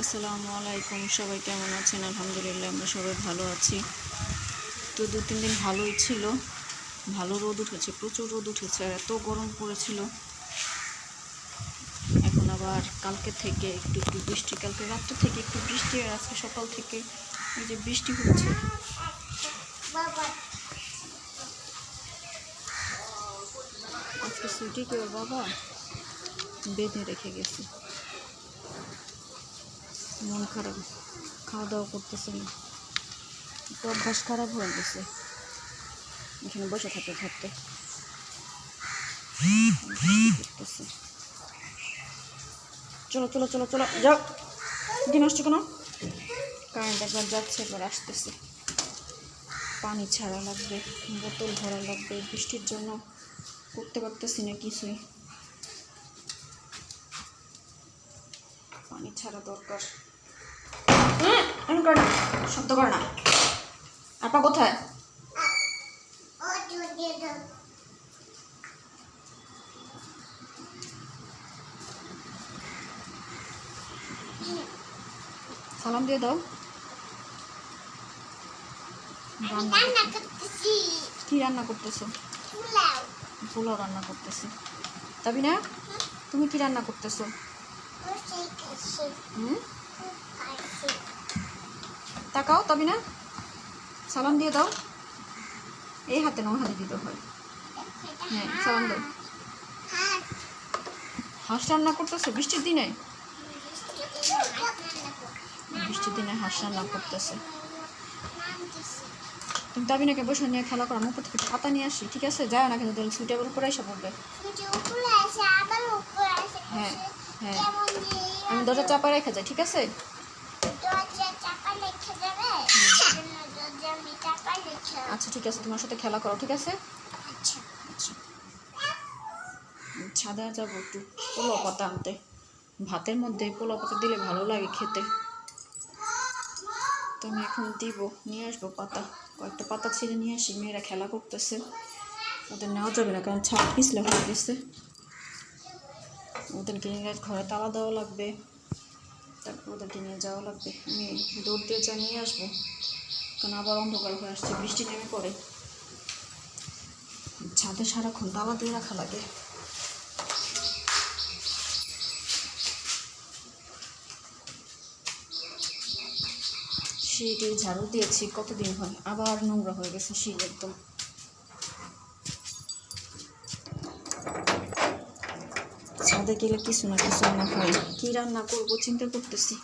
আসসালামু আলাইকুম, সবাই কেমন আছেন? আলহামদুলিল্লাহ আমরা সবাই ভালো আছি। তো 2-3 দিন ভালোই ছিল, ভালো রোদ উঠেছে, প্রচুর রোদ উঠেছে আর এত গরম পড়েছিল। এখন আবার কালকে থেকে একটু একটু বৃষ্টি, কালকে রাত্রে থেকে একটু বৃষ্টি আর আজকে সকাল থেকে এই যে বৃষ্টি হচ্ছে। আজকে সুইটিকে ওর বাবা বেঁধে রেখে গেছে, মন খারাপ, খাওয়া দাওয়া করতেছে না, তো অভ্যাস খারাপ হয়ে গেছে এখানে বসে থাকতে থাকতে। চলো চলো চলো চলো যাও, দিন আসছে কেন? কারেন্ট একবার যাচ্ছে একবার আসতেছে। পানি ছাড়া লাগবে, বোতল ভরা লাগবে, বৃষ্টির জন্য করতে পারতেছি না কিছুই, পানি ছাড়া দরকার। করে না, শব্দ করে না। আপা কোথায়? সালাম দিয়ে দাও। কি রান্না করতেছো? পোলাও রান্না করতেছি। তবে না, তুমি কি রান্না করতেছো? তাকাও, তবে না, সালাম দিয়ে দাও। এই হাতে না ওই হাতে দিতে হয়। হ্যাঁ, সালাম দাও। হাঁস রান্না করতেছো বৃষ্টির দিনে? বৃষ্টির দিনে হাঁস রান্না করতেছে। তুমি তাবিনাকে বসে নিয়ে খেলা করো, মুখ থেকে পাতা নিয়ে আসি, ঠিক আছে? যায় না কিন্তু তাহলে সুইটের উপরে এসে পড়বে। হ্যাঁ হ্যাঁ, আমি দরজা চাপা রেখে যাই, ঠিক আছে? আচ্ছা ঠিক আছে, তোমার সাথে খেলা করো, ঠিক আছে? আচ্ছা, ছাদে যাবো একটু পোলাও পাতা আনতে, ভাতের মধ্যে পোলাও পাতা দিলে ভালো লাগে খেতে। তো আমি এখন দিব, নিয়ে আসবো পাতা, কয়েকটা পাতা ছিঁড়ে নিয়ে আসি। মেয়েরা খেলা করতেছে, ওদের নেওয়া যাবে না কারণ ছাদ পিছলে হয়ে গেছে। ওদেরকে নিয়ে ঘরে তালা দেওয়া লাগবে, তারপর ওদেরকে নিয়ে যাওয়া লাগবে। আমি দৌড় দিয়ে যা নিয়ে আসবো, কারণ আবার অন্ধকার হয়ে আসছে, বৃষ্টি নেমে পড়ে, ছাদে সারাক্ষণ তালা দিয়ে রাখা লাগে। শীত ঝাড়ু দিয়েছি কতদিন হয়, আবার নোংরা হয়ে গেছে শীত একদম। ছাদে গেলে কিছু না কিছু না হয়। কি রান্না করবো চিন্তা করতেছি।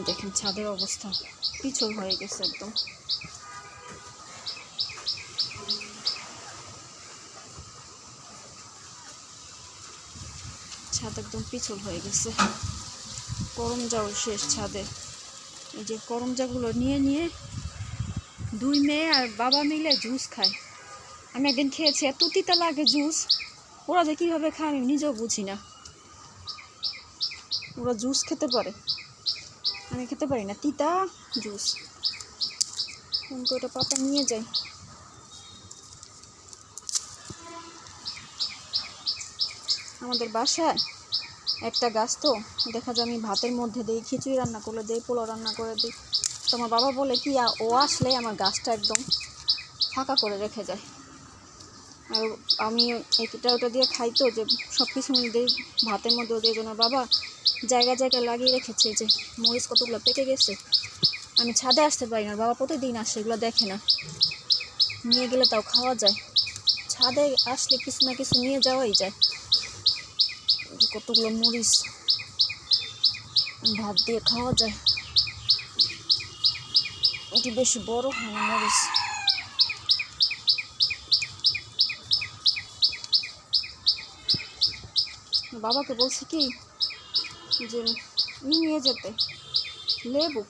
দেখেন ছাদের অবস্থা, পিছল হয়ে গেছে একদম। ছাদ একদম পিছল হয়ে গেছে, করমজাও শেষ ছাদে। এই যে করমজাগুলো নিয়ে নিয়ে 2 মেয়ে আর বাবা মিলে জুস খায়। আমি একদিন খেয়েছি, এত তিতা লাগে জুস, ওরা যে কীভাবে খায় আমি নিজেও বুঝি না। ওরা জুস খেতে পারে, আমি খেতে পারি না, তিতা জুস। কিন্তু ওটা পাতা নিয়ে যাই। আমাদের বাসায় একটা গাছ, তো দেখা যায় আমি ভাতের মধ্যে দিই, খিচুড়ি রান্না করলে দিই, পোলাও রান্না করে দিই। তোমার বাবা বলে কি, ও আসলে আমার গাছটা একদম ফাঁকা করে রেখে যায়। আর আমি এটা ওটা দিয়ে খাই, তো যে সব কিছু দিই ভাতের মধ্যে দিয়ে জন্য বাবা জায়গা জায়গায় লাগিয়ে রেখেছে। যে মরিচ কতগুলো পেকে গেছে, আমি ছাদে আসতে পারি না, বাবা প্রতিদিন আসে, এগুলো দেখে না, নিয়ে গেলে তাও খাওয়া যায়। ছাদে আসলে কিছু না কিছু নিয়ে যাওয়াই যায়। কতগুলো মরিচ ভাত দিয়ে খাওয়া যায়, এটি বেশি বড় হয় না মরিচ। বাবাকে বলছি কি যে নিয়ে যেতে লেবু,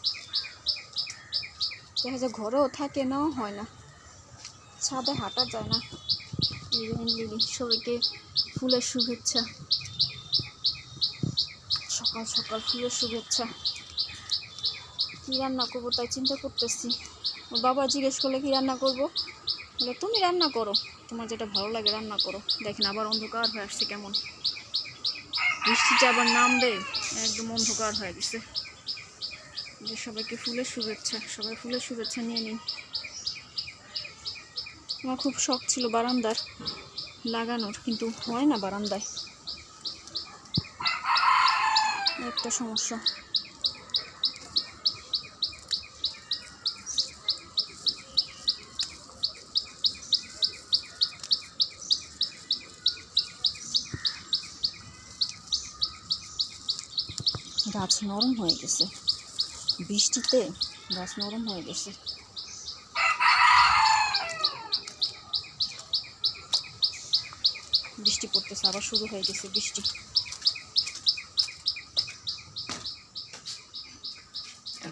দেখা যায় ঘরেও থাকে, নাও হয় না, ছাদে হাঁটা যায় না। সবাইকে ফুলের শুভেচ্ছা, সকাল সকাল ফুলের শুভেচ্ছা। কী রান্না করবো তাই চিন্তা করতেছি। ওর বাবা জিজ্ঞেস করলে কি রান্না করবো, বলে তুমি রান্না করো, তোমার যেটা ভালো লাগে রান্না করো। দেখেন আবার অন্ধকার হয়ে আসছে কেমন। বৃষ্টিটা আবার নামবে, একদম অন্ধকার হয়ে গেছে। যে সবাইকে ফুলের শুভেচ্ছা, সবাই ফুলের শুভেচ্ছা নিয়ে নিন। আমার খুব শখ ছিল বারান্দার লাগানোর, কিন্তু হয় না বারান্দায়, একটা সমস্যা। গাছ নরম হয়ে গেছে, বৃষ্টিতে গাছ নরম হয়ে গেছে। বৃষ্টি পড়তেছে, আবার শুরু হয়ে গেছে বৃষ্টি।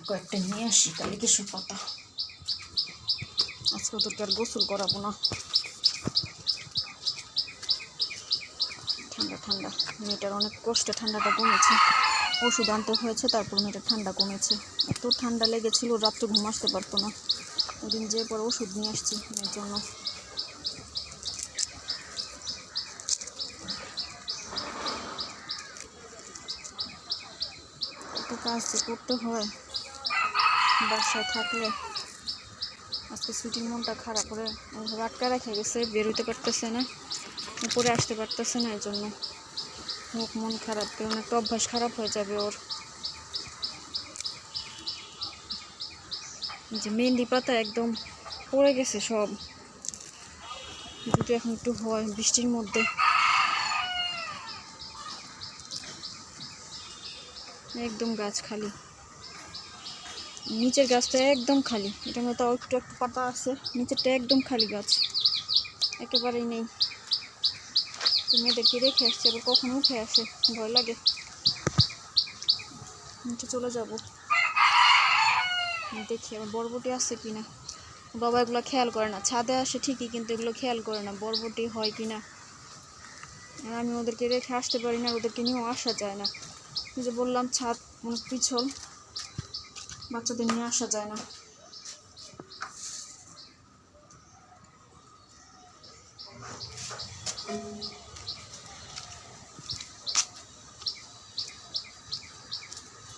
কয়েকটা নিয়ে আসি কালিকেশর পাতা, আজকে ওদেরকে আর গোসল করাবো না। ঠান্ডা ঠান্ডা, মেয়েটার অনেক কষ্টে ঠান্ডাটা কমেছে, ওষুধ আনতে হয়েছে, তারপর মেয়েটার ঠান্ডা কমেছে। এত ঠান্ডা লেগেছিল, রাত্রে ঘুম আসতে পারতো না। ওদিন যে পরে ওষুধ নিয়ে আসছি মেয়ের জন্য। এত কাজ যে করতে হয় বাসায় থাকলে। আজকে ছুটির মনটা খারাপ করে আটকা রেখে গেছে, বেরোতে পারতেছে না, উপরে আসতে পারতেছে না। এই জন্য হোক মন খারাপ, কারণ একটা অভ্যাস খারাপ হয়ে যাবে ওর। যে মেহেন্দি পাতা একদম পড়ে গেছে সব, যদি এখন একটু হয় বৃষ্টির মধ্যে। একদম গাছ খালি, নিচের গাছটা একদম খালি, এটার মধ্যে একটু একটু পাতা আছে, নিচেরটা একদম খালি, গাছ একেবারেই নেই। মেয়েদেরকে রেখে আসছে, আবার কখনো উঠে আসে, ভয় লাগে। নিচে চলে যাব, দেখি আবার বরবটি আছে কিনা। বাবা এগুলো খেয়াল করে না, ছাদে আসে ঠিকই, কিন্তু এগুলো খেয়াল করে না বরবটি হয় কিনা। আমি ওদেরকে রেখে আসতে পারি না, ওদেরকে নিয়েও আসা যায় না। যে বললাম ছাদ অনেক পিছল, বাচ্চাদের নিয়ে আসা যায় না।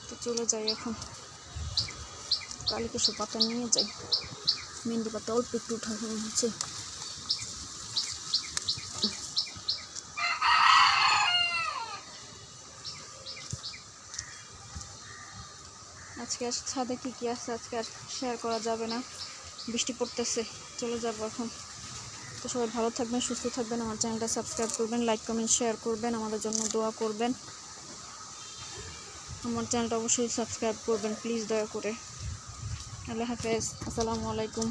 তো চলে যাই এখন, কালিকেশর পাতা নিয়ে যাই। মেহেন্দি পাতা অল্প একটু উঠানো হচ্ছে। আজকে আর ছাদে কী কী আছে আজকে আর শেয়ার করা যাবে না, বৃষ্টি পড়তেছে। চলে যাব এখন। তো সবাই ভালো থাকবেন, সুস্থ থাকবেন। আমার চ্যানেলটা সাবস্ক্রাইব করবেন, লাইক কমেন্ট শেয়ার করবেন, আমাদের জন্য দোয়া করবেন। আমার চ্যানেলটা অবশ্যই সাবস্ক্রাইব করবেন প্লিজ, দয়া করে। আল্লাহ হাফেজ, আসসালামু আলাইকুম।